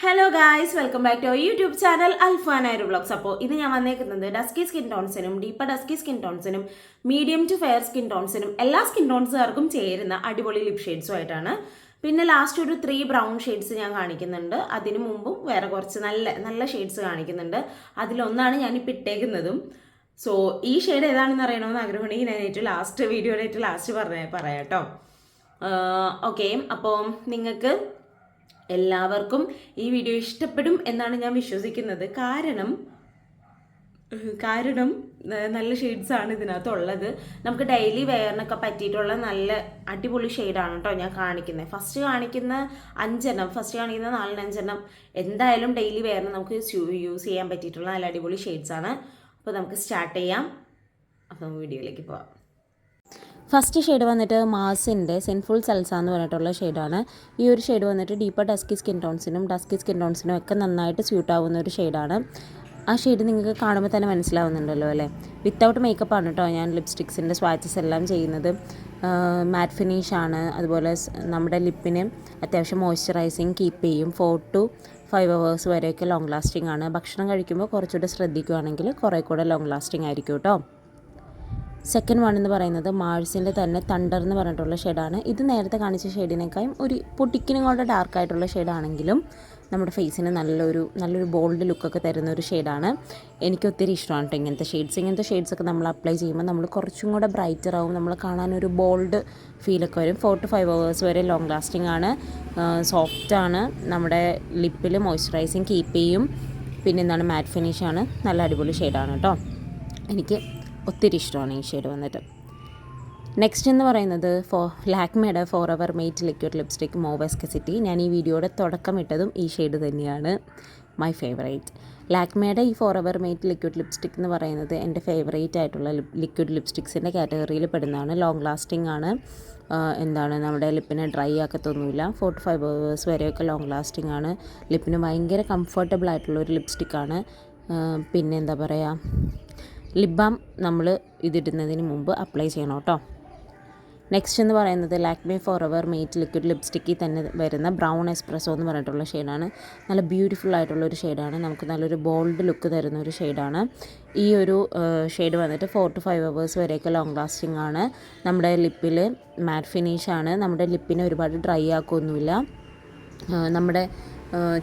Hello guys, welcome back to YouTube channel അൽഫാനായൊരു vlogs. അപ്പോൾ ഇത് ഞാൻ വന്നേക്കുന്നത് ഡസ്കി സ്കിൻ ടോൺസിനും ഡീപ്പർ ഡസ്കി സ്കിൻ ടോൺസിനും മീഡിയം ടു ഫെയർ സ്കിൻ ടോൺസിനും എല്ലാ സ്കിൻ ടോൺസുകാർക്കും ചേരുന്ന അടിപൊളി ലിപ് ഷെയ്ഡ്സും ആയിട്ടാണ്. പിന്നെ ലാസ്റ്റ് ഒരു 3 ബ്രൗൺ ഷെയ്ഡ്സ് ഞാൻ കാണിക്കുന്നുണ്ട്. അതിനു മുമ്പും വേറെ കുറച്ച് നല്ല നല്ല ഷെയ്ഡ്സ് കാണിക്കുന്നുണ്ട്. അതിലൊന്നാണ് ഞാനിപ്പോൾ ഇട്ടേക്കുന്നതും. സോ ഈ ഷെയ്ഡ് ഏതാണെന്ന് അറിയണമെന്ന് ആഗ്രഹമുണ്ടെങ്കിൽ ഞാൻ ഏറ്റവും ലാസ്റ്റ് പറയാം കേട്ടോ. ഓക്കെ, അപ്പോൾ നിങ്ങൾക്ക് എല്ലാവർക്കും ഈ വീഡിയോ ഇഷ്ടപ്പെടും എന്നാണ് ഞാൻ വിശ്വസിക്കുന്നത്. കാരണം നല്ല ഷെയ്ഡ്സാണ് ഇതിനകത്തുള്ളത്. നമുക്ക് ഡെയിലി വെയറിനൊക്കെ പറ്റിയിട്ടുള്ള നല്ല അടിപൊളി ഷെയ്ഡാണ് കേട്ടോ ഞാൻ കാണിക്കുന്നത്. ഫസ്റ്റ് കാണിക്കുന്ന 4-5 എന്തായാലും ഡെയിലി വെയറിന് നമുക്ക് യൂസ് ചെയ്യാൻ പറ്റിയിട്ടുള്ള നല്ല അടിപൊളി ഷെയ്ഡ്സാണ്. അപ്പോൾ നമുക്ക് സ്റ്റാർട്ട് ചെയ്യാം. അപ്പോൾ വീഡിയോയിലേക്ക് പോവാം. ഫസ്റ്റ് ഷെയ്ഡ് വന്നിട്ട് മാസിൻ്റെ സിൻഫുൾ സൽസ എന്ന് പറഞ്ഞിട്ടുള്ള ഷെയ്ഡാണ്. ഈ ഒരു ഷെയ്ഡ് വന്നിട്ട് ഡീപ്പർ ഡസ്കി സ്കിൻ ടോൺസിനും ഒക്കെ നന്നായിട്ട് സ്യൂട്ട് ആവുന്ന ഒരു ഷെയ്ഡാണ്. ആ ഷെയ്ഡ് നിങ്ങൾക്ക് കാണുമ്പോൾ തന്നെ മനസ്സിലാവുന്നുണ്ടല്ലോ അല്ലേ. വിത്തൗട്ട് മേക്കപ്പാണ് കേട്ടോ ഞാൻ ലിപ്സ്റ്റിക്സിൻ്റെ സ്വാച്ചസ് എല്ലാം ചെയ്യുന്നത്. മാറ്റ് ഫിനിഷാണ്. അതുപോലെ നമ്മുടെ ലിപ്പിന് അത്യാവശ്യം മോയ്സ്ചറൈസിങ് കീപ്പ് ചെയ്യും. 4 to 5 hours വരെയൊക്കെ ലോങ് ലാസ്റ്റിംഗ് ആണ്. ഭക്ഷണം കഴിക്കുമ്പോൾ കുറച്ചുകൂടെ ശ്രദ്ധിക്കുകയാണെങ്കിൽ കുറേ കൂടെ ലോങ് ലാസ്റ്റിംഗ് ആയിരിക്കും കേട്ടോ. സെക്കൻഡ് വൺ എന്ന് പറയുന്നത് മാഴ്സിൻ്റെ തന്നെ തണ്ടർ എന്ന് പറഞ്ഞിട്ടുള്ള ഷെയ്ഡാണ്. ഇത് നേരത്തെ കാണിച്ച ഷെയ്ഡിനേക്കാളും ഒരു പൊട്ടിക്കിനും കൂടെ ഡാർക്കായിട്ടുള്ള ഷെയ്ഡാണെങ്കിലും നമ്മുടെ ഫേസിന് നല്ലൊരു ബോൾഡ് ലുക്കൊക്കെ തരുന്ന ഒരു ഷെയ്ഡാണ്. എനിക്ക് ഒത്തിരി ഇഷ്ടമാണ് കേട്ടോ ഇങ്ങനത്തെ ഷെയ്ഡ്സൊക്കെ നമ്മൾ അപ്ലൈ ചെയ്യുമ്പോൾ നമ്മൾ കുറച്ചും കൂടെ ബ്രൈറ്റർ ആവും. നമ്മൾ കാണാനൊരു ബോൾഡ് ഫീലൊക്കെ വരും. 4 to 5 hours വരെ ലോങ് ലാസ്റ്റിംഗ് ആണ്. സോഫ്റ്റാണ്. നമ്മുടെ ലിപ്പിൽ മോയ്സ്ചറൈസിങ് കീപ്പ് ചെയ്യും. പിന്നെ എന്താണ് മാറ്റ് ഫിനിഷാണ്. നല്ല അടിപൊളി ഷെയ്ഡാണ് കേട്ടോ. എനിക്ക് ഒത്തിരി ഇഷ്ടമാണ് ഈ ഷെയ്ഡ് വന്നിട്ട്. നെക്സ്റ്റ് എന്ന് പറയുന്നത് ലാക്മേയുടെ forever matte liquid lipstick mauve എസ്കസിറ്റി. ഞാൻ ഈ വീഡിയോയുടെ തുടക്കം ഇട്ടതും ഈ ഷെയ്ഡ് തന്നെയാണ് മൈ ഫേവറേറ്റ്. ലാക്മേയുടെ ഈ forever matte liquid lipstick എന്ന് പറയുന്നത് എൻ്റെ ഫേവറേറ്റ് ആയിട്ടുള്ള ലിക്വിഡ് ലിപ്സ്റ്റിക്സിൻ്റെ കാറ്റഗറിയിൽ പെടുന്നതാണ്. ലോങ് ലാസ്റ്റിംഗ് ആണ്. നമ്മുടെ ലിപ്പിനെ ഡ്രൈ ആക്കത്തൊന്നുമില്ല. 4 to 5 hours വരെയൊക്കെ ലോങ് ലാസ്റ്റിംഗ് ആണ്. ലിപ്പിന് ഭയങ്കര കംഫർട്ടബിൾ ആയിട്ടുള്ളൊരു ലിപ്സ്റ്റിക്കാണ്. പിന്നെ എന്താ പറയുക, ലിപ് ബാം നമ്മൾ ഇതിടുന്നതിന് മുമ്പ് അപ്ലൈ ചെയ്യണം കേട്ടോ. നെക്സ്റ്റ് എന്ന് പറയുന്നത് Lakme forever matte liquid ലിപ്സ്റ്റിക്കിൽ തന്നെ വരുന്ന ബ്രൗൺ എസ്പ്രസോ എന്ന് പറഞ്ഞിട്ടുള്ള ഷെയ്ഡാണ്. നല്ല ബ്യൂട്ടിഫുൾ ആയിട്ടുള്ളൊരു ഷെയ്ഡാണ്. നമുക്ക് നല്ലൊരു ബോൾഡ് ലുക്ക് തരുന്ന ഒരു ഷെയ്ഡാണ്. ഈ ഒരു ഷെയ്ഡ് വന്നിട്ട് 4 to 5 hours വരെയൊക്കെ ലോങ് ലാസ്റ്റിംഗ് ആണ്. നമ്മുടെ ലിപ്പിൽ മാറ്റ് ഫിനിഷാണ്. നമ്മുടെ ലിപ്പിനെ ഒരുപാട് ഡ്രൈ ആക്കുകയൊന്നുമില്ല. നമ്മുടെ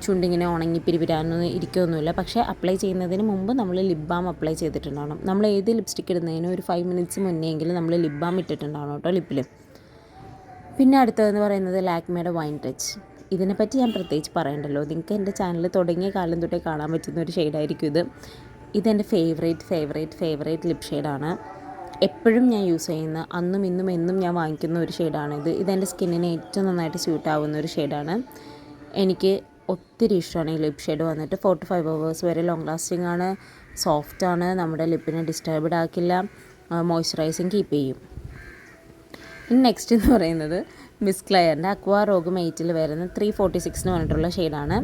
ചുണ്ടിങ്ങനെ ഉണങ്ങി പിരിപിരാനൊന്നും ഇരിക്കുകയൊന്നുമില്ല. പക്ഷേ അപ്ലൈ ചെയ്യുന്നതിന് മുമ്പ് നമ്മൾ ലിപ് ബാം അപ്ലൈ ചെയ്തിട്ടുണ്ടാവണം. നമ്മൾ ഏത് ലിപ്സ്റ്റിക് ഇടുന്നതിന് ഒരു 5 minutes മുന്നെയെങ്കിലും നമ്മൾ ലിപ് ബാം ഇട്ടിട്ടുണ്ടാവണം കേട്ടോ ലിപ്പിൽ. പിന്നെ അടുത്തതെന്ന് പറയുന്നത് ലാക്മേയുടെ വൈൻ ടച്ച്. ഇതിനെപ്പറ്റി ഞാൻ പ്രത്യേകിച്ച് പറയണ്ടല്ലോ. നിങ്ങൾക്ക് എൻ്റെ ചാനൽ തുടങ്ങിയ കാലം തൊട്ടേ കാണാൻ പറ്റുന്ന ഒരു ഷെയ്ഡായിരിക്കും ഇതെൻ്റെ ഫേവറേറ്റ് ലിപ് ഷെയ്ഡാണ്. എപ്പോഴും ഞാൻ യൂസ് ചെയ്യുന്ന അന്നും ഇന്നും എന്നും ഞാൻ വാങ്ങിക്കുന്ന ഒരു ഷെയ്ഡാണിത്. ഇതെൻ്റെ സ്കിന്നിന് ഏറ്റവും നന്നായിട്ട് സ്യൂട്ട് ആവുന്ന ഒരു ഷെയ്ഡാണ്. എനിക്ക് ഒത്തിരി ഇഷ്ടമാണ് ഈ ലിപ് ഷെയ്ഡ് വന്നിട്ട്. 4 to 5 hours വരെ ലോങ് ലാസ്റ്റിംഗ് ആണ്. സോഫ്റ്റാണ്. നമ്മുടെ ലിപ്പിനെ ഡിസ്റ്റർബ്ഡ് ആക്കില്ല. മോയ്സ്ചറൈസിങ് കീപ്പ് ചെയ്യും. ഇനി നെക്സ്റ്റ് എന്ന് പറയുന്നത് മിസ് ക്ലെയറിൻ്റെ അക്വാ റോഗ് മെയ്റ്റിൽ വരുന്ന 346 എന്ന് പറഞ്ഞിട്ടുള്ള ഷെയ്ഡാണ്.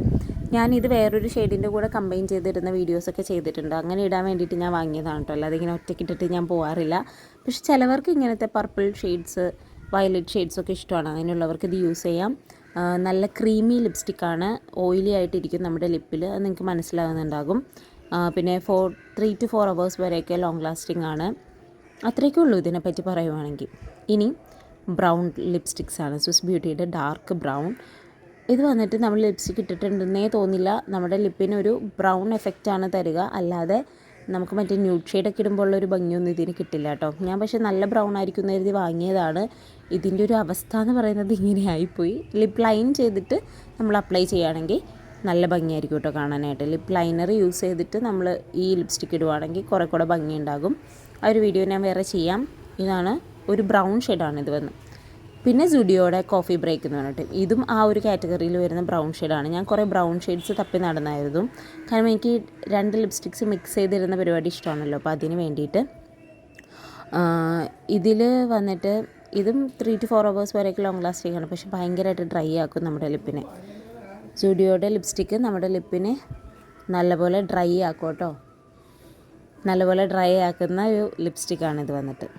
ഞാനിത് വേറൊരു ഷെയ്ഡിൻ്റെ കൂടെ കമ്പൈൻ ചെയ്തിരുന്ന വീഡിയോസൊക്കെ ചെയ്തിട്ടുണ്ട്. അങ്ങനെ ഇടാൻ വേണ്ടിയിട്ട് ഞാൻ വാങ്ങിയതാണ് കേട്ടോ. അല്ലാതെ ഇങ്ങനെ ഒറ്റയ്ക്കിട്ടിട്ട് ഞാൻ പോകാറില്ല. പക്ഷെ ചിലവർക്ക് ഇങ്ങനത്തെ പർപ്പിൾ ഷെയ്ഡ്സ്, വയലറ്റ് ഷെയ്ഡ്സൊക്കെ ഇഷ്ടമാണ്. അങ്ങനെയുള്ളവർക്ക് ഇത് യൂസ് ചെയ്യാം. നല്ല ക്രീമി ലിപ്സ്റ്റിക്കാണ്. ഓയിലി ആയിട്ടിരിക്കും നമ്മുടെ ലിപ്പിൽ. അത് നിങ്ങൾക്ക് മനസ്സിലാകുന്നുണ്ടാകും. പിന്നെ 3 to 4 hours വരെയൊക്കെ ലോങ് ലാസ്റ്റിംഗ് ആണ്. അത്രയൊക്കെ ഉള്ളൂ ഇതിനെപ്പറ്റി പറയുവാണെങ്കിൽ. ഇനി ബ്രൗൺ ലിപ്സ്റ്റിക്സ് ആണ്. സ്വിസ് ബ്യൂട്ടിയുടെ ഡാർക്ക് ബ്രൗൺ. ഇത് വന്നിട്ട് നമ്മൾ ലിപ്സ്റ്റിക് ഇട്ടിട്ടുണ്ടെന്നേ തോന്നില്ല. നമ്മുടെ ലിപ്പിനൊരു ബ്രൗൺ എഫക്റ്റാണ് തരിക. അല്ലാതെ നമുക്ക് മറ്റേ ന്യൂഡ് ഷെയ്ഡൊക്കെ ഇടുമ്പോൾ ഉള്ളൊരു ഭംഗിയൊന്നും ഇതിന് കിട്ടില്ല കേട്ടോ. ഞാൻ പക്ഷേ നല്ല ബ്രൗൺ ആയിരിക്കും എന്ന് കരുതി വാങ്ങിയതാണ്. ഇതിൻ്റെ ഒരു അവസ്ഥ എന്ന് പറയുന്നത് ഇങ്ങനെ ആയിപ്പോയി. ലിപ്പ് ലൈൻ ചെയ്തിട്ട് നമ്മൾ അപ്ലൈ ചെയ്യുകയാണെങ്കിൽ നല്ല ഭംഗിയായിരിക്കും കേട്ടോ കാണാനായിട്ട്. ലിപ്പ് ലൈനർ യൂസ് ചെയ്തിട്ട് നമ്മൾ ഈ ലിപ്സ്റ്റിക്ക് ഇടുവാണെങ്കിൽ കുറേ കൂടെ ഭംഗിയുണ്ടാകും. ആ ഒരു വീഡിയോ ഞാൻ വേറെ ചെയ്യാം. ഇതാണ് ഒരു ബ്രൗൺ ഷെയ്ഡാണ് ഇത് വന്ന്. പിന്നെ സുഡിയോയുടെ കോഫി ബ്രേക്ക് എന്ന് പറഞ്ഞിട്ട് ഇതും ആ ഒരു കാറ്റഗറിയിൽ വരുന്ന ബ്രൗൺ ഷെയ്ഡാണ്. ഞാൻ കുറേ ബ്രൗൺ ഷെയ്ഡ്സ് തപ്പി നടന്നായിരുന്നു. കാരണം എനിക്ക് 2 ലിപ്സ്റ്റിക്സ് മിക്സ് ചെയ്തിരുന്ന പരിപാടി ഇഷ്ടമാണല്ലോ. അപ്പോൾ അതിന് വേണ്ടിയിട്ട് ഇതിൽ വന്നിട്ട് ഇതും 3 to 4 hours വരെയൊക്കെ ലോങ് ലാസ്റ്റിംഗ് ആണ്. പക്ഷേ ഭയങ്കരമായിട്ട് ഡ്രൈ ആക്കും നമ്മുടെ ലിപ്പിനെ. സുഡിയോയുടെ ലിപ്സ്റ്റിക്ക് നമ്മുടെ ലിപ്പിനെ നല്ലപോലെ ഡ്രൈ ആക്കും കേട്ടോ. നല്ലപോലെ ഡ്രൈ ആക്കുന്ന ഒരു ലിപ്സ്റ്റിക്കാണ് ഇത് വന്നിട്ട്.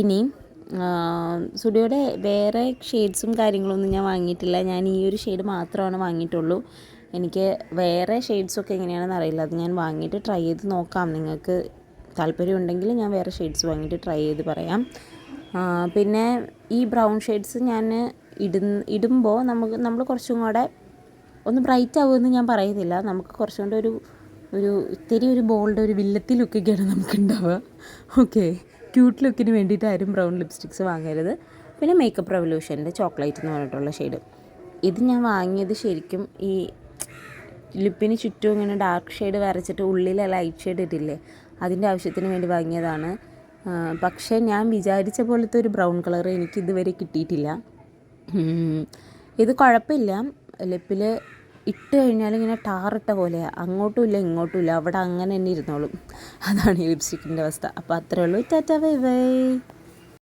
ഇനി സ്റ്റുഡിയോയുടെ വേറെ ഷെയ്ഡ്സും കാര്യങ്ങളൊന്നും ഞാൻ വാങ്ങിയിട്ടില്ല. ഞാൻ ഈ ഒരു ഷെയ്ഡ് മാത്രമാണ് വാങ്ങിയിട്ടുള്ളൂ. എനിക്ക് വേറെ ഷെയ്ഡ്സൊക്കെ എങ്ങനെയാണെന്ന് അറിയില്ല. അത് ഞാൻ വാങ്ങിയിട്ട് ട്രൈ ചെയ്ത് നോക്കാം. നിങ്ങൾക്ക് താല്പര്യമുണ്ടെങ്കിൽ ഞാൻ വേറെ ഷെയ്ഡ്സ് വാങ്ങിയിട്ട് ട്രൈ ചെയ്ത് പറയാം. പിന്നെ ഈ ബ്രൗൺ ഷെയ്ഡ്സ് ഞാൻ ഇടുമ്പോൾ നമ്മൾ കുറച്ചും കൂടെ ഒന്ന് ബ്രൈറ്റ് ആവുമെന്ന് ഞാൻ പറയുന്നില്ല. നമുക്ക് കുറച്ചും കൂടെ ഇത്തിരി ഒരു ബോൾഡ് ഒരു വില്ലത്തി ലുക്കൊക്കെയാണ് നമുക്കുണ്ടാവുക. ഓക്കെ, ക്യൂട്ട് ലുക്കിന് വേണ്ടിയിട്ട് ആരും ബ്രൗൺ ലിപ്സ്റ്റിക്സ് വാങ്ങരുത്. പിന്നെ മേക്കപ്പ് റെവല്യൂഷൻ്റെ ചോക്ലേറ്റ് എന്ന് പറഞ്ഞിട്ടുള്ള ഷെയ്ഡ്, ഇത് ഞാൻ വാങ്ങിയത് ശരിക്കും ഈ ലിപ്പിന് ചുറ്റും ഇങ്ങനെ ഡാർക്ക് ഷെയ്ഡ് വരച്ചിട്ട് ഉള്ളിലെ ലൈറ്റ് ഷെയ്ഡ് ഇട്ടില്ലേ, അതിൻ്റെ ആവശ്യത്തിന് വേണ്ടി വാങ്ങിയതാണ്. പക്ഷേ ഞാൻ വിചാരിച്ച പോലത്തെ ഒരു ബ്രൗൺ കളർ എനിക്ക് ഇതുവരെ കിട്ടിയിട്ടില്ല. ഇത് കുഴപ്പമില്ല, ലിപ്പിൽ ഇട്ട് കഴിഞ്ഞാൽ ഇങ്ങനെ ടാറിട്ട പോലെയാണ്, അങ്ങോട്ടും ഇല്ല ഇങ്ങോട്ടും ഇല്ല, അവിടെ അങ്ങനെ തന്നെ ഇരുന്നോളും. അതാണ് ഈ ലിപ്സ്റ്റിക്കിൻ്റെ അവസ്ഥ. അപ്പോൾ അത്രേ ഉള്ളൂ. Tata bye bye.